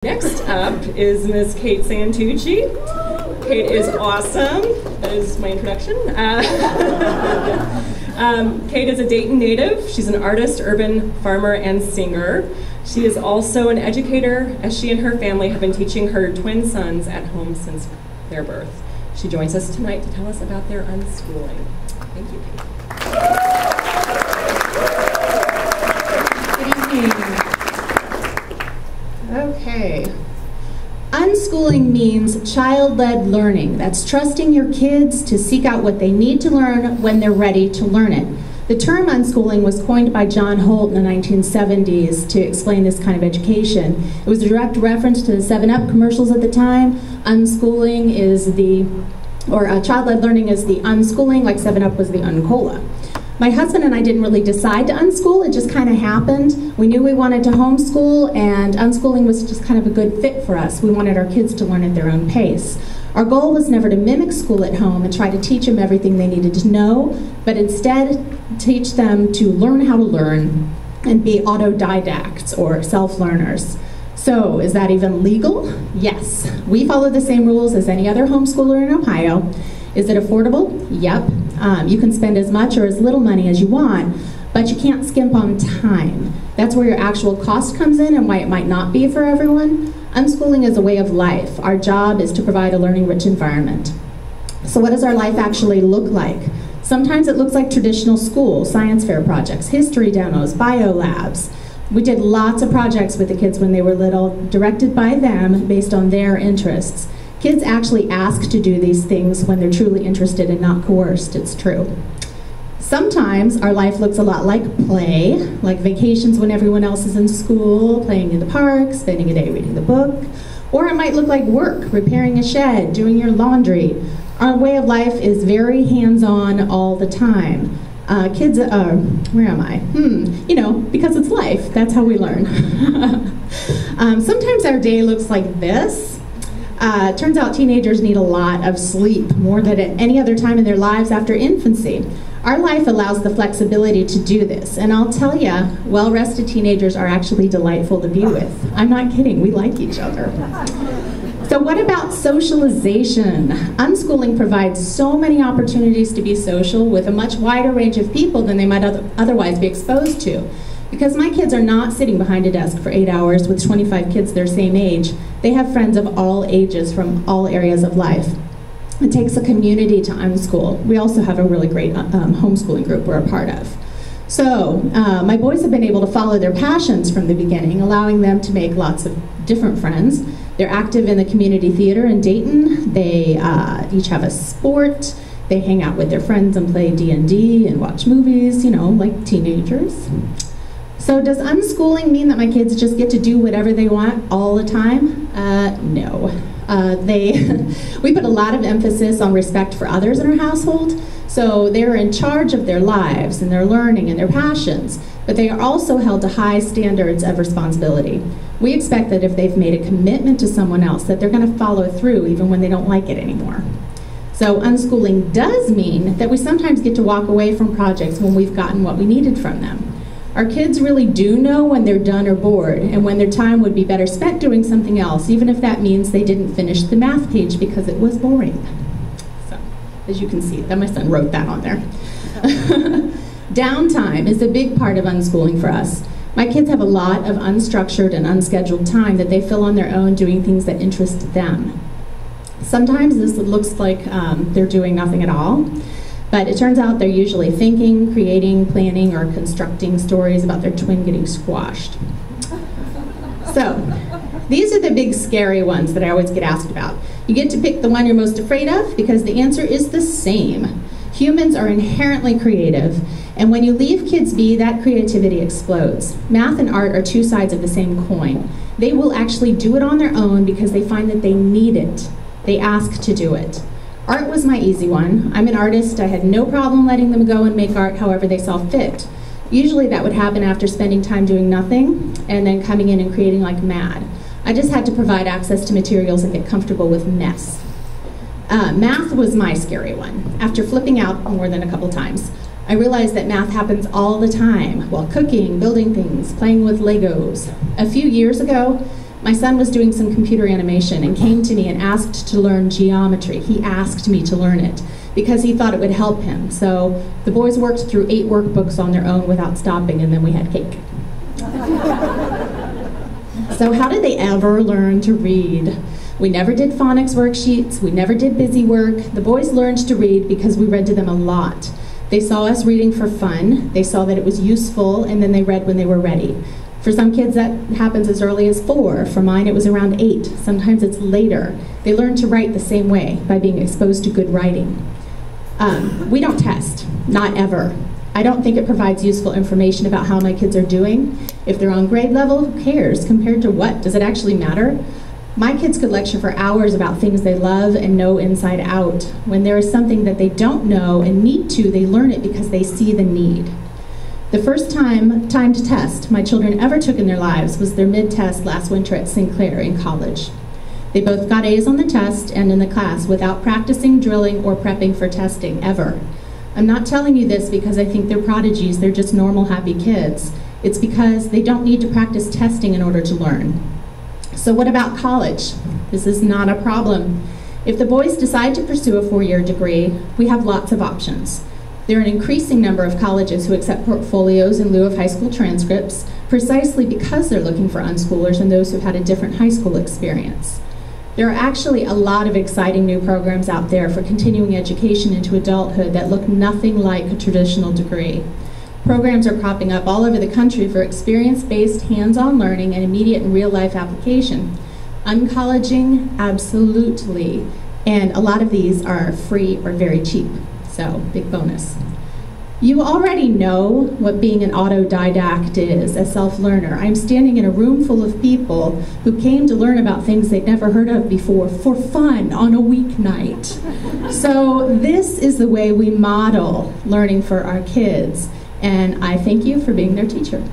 Next up is Miss Kate Santucci. Kate is awesome. That is my introduction. Kate is a Dayton native. She's an artist, urban farmer, and singer. She is also an educator, as she and her family have been teaching her twin sons at home since their birth. She joins us tonight to tell us about their unschooling. Thank you, Kate. Good evening. Okay. Unschooling means child-led learning. That's trusting your kids to seek out what they need to learn when they're ready to learn it. The term unschooling was coined by John Holt in the 1970s to explain this kind of education. It was a direct reference to the 7-Up commercials at the time. Unschooling is child-led learning is the unschooling, like 7-Up was the uncola. My husband and I didn't really decide to unschool, it just kind of happened. We knew we wanted to homeschool, and unschooling was just kind of a good fit for us. We wanted our kids to learn at their own pace. Our goal was never to mimic school at home and try to teach them everything they needed to know, but instead teach them to learn how to learn and be autodidacts or self-learners. So, is that even legal? Yes. We follow the same rules as any other homeschooler in Ohio. Is it affordable? Yep. You can spend as much or as little money as you want, but you can't skimp on time. That's where your actual cost comes in and why it might not be for everyone. Unschooling is a way of life. Our job is to provide a learning-rich environment. So what does our life actually look like? Sometimes it looks like traditional school, science fair projects, history demos, bio labs. We did lots of projects with the kids when they were little, directed by them based on their interests. Kids actually ask to do these things when they're truly interested and not coerced, it's true. Sometimes our life looks a lot like play, like vacations when everyone else is in school, playing in the park, spending a day reading the book. Or it might look like work, repairing a shed, doing your laundry. Our way of life is very hands-on all the time. Kids, where am I? You know, because it's life, that's how we learn. Sometimes our day looks like this. Turns out teenagers need a lot of sleep, more than at any other time in their lives after infancy. Our life allows the flexibility to do this, and I'll tell you, well-rested teenagers are actually delightful to be with. I'm not kidding, we like each other. So what about socialization? Unschooling provides so many opportunities to be social with a much wider range of people than they might otherwise be exposed to. Because my kids are not sitting behind a desk for 8 hours with 25 kids their same age, they have friends of all ages from all areas of life. It takes a community to unschool. We also have a really great homeschooling group we're a part of. So, my boys have been able to follow their passions from the beginning, allowing them to make lots of different friends. They're active in the community theater in Dayton. They each have a sport. They hang out with their friends and play D&D and watch movies, you know, like teenagers. So does unschooling mean that my kids just get to do whatever they want all the time? No. We put a lot of emphasis on respect for others in our household, so they're in charge of their lives and their learning and their passions, but they are also held to high standards of responsibility. We expect that if they've made a commitment to someone else, that they're going to follow through even when they don't like it anymore. So unschooling does mean that we sometimes get to walk away from projects when we've gotten what we needed from them. Our kids really do know when they're done or bored, and when their time would be better spent doing something else, even if that means they didn't finish the math page because it was boring. So, as you can see, my son wrote that on there. Downtime is a big part of unschooling for us. My kids have a lot of unstructured and unscheduled time that they fill on their own doing things that interest them. Sometimes this looks like they're doing nothing at all. But it turns out they're usually thinking, creating, planning, or constructing stories about their twin getting squashed. So, these are the big scary ones that I always get asked about. You get to pick the one you're most afraid of because the answer is the same. Humans are inherently creative, and when you leave kids be, that creativity explodes. Math and art are two sides of the same coin. They will actually do it on their own because they find that they need it. They ask to do it. Art was my easy one. I'm an artist. I had no problem letting them go and make art however they saw fit. Usually that would happen after spending time doing nothing and then coming in and creating like mad. I just had to provide access to materials and get comfortable with mess. Math was my scary one. After flipping out more than a couple times, I realized that math happens all the time while cooking, building things, playing with Legos. A few years ago, My son was doing some computer animation and came to me and asked to learn geometry. He asked me to learn it because he thought it would help him. So the boys worked through 8 workbooks on their own without stopping, and then we had cake. So how did they ever learn to read? We never did phonics worksheets. We never did busy work. The boys learned to read because we read to them a lot. They saw us reading for fun. They saw that it was useful, and then they read when they were ready. For some kids, that happens as early as 4. For mine, it was around 8. Sometimes it's later. They learn to write the same way, by being exposed to good writing. We don't test, not ever. I don't think it provides useful information about how my kids are doing. If they're on grade level, who cares? Compared to what? Does it actually matter? My kids could lecture for hours about things they love and know inside out. When there is something that they don't know and need to, they learn it because they see the need. The first time to test my children ever took in their lives was their mid-test last winter at Sinclair in college. They both got A's on the test and in the class without practicing, drilling, or prepping for testing, ever. I'm not telling you this because I think they're prodigies, they're just normal, happy kids. It's because they don't need to practice testing in order to learn. So what about college? This is not a problem. If the boys decide to pursue a 4-year degree, we have lots of options. There are an increasing number of colleges who accept portfolios in lieu of high school transcripts, precisely because they're looking for unschoolers and those who've had a different high school experience. There are actually a lot of exciting new programs out there for continuing education into adulthood that look nothing like a traditional degree. Programs are cropping up all over the country for experience-based, hands-on learning and immediate and real-life application. Uncolleging, absolutely. And a lot of these are free or very cheap. So, big bonus. You already know what being an autodidact is, a self-learner. I'm standing in a room full of people who came to learn about things they'd never heard of before for fun on a weeknight. So this is the way we model learning for our kids, and I thank you for being their teacher.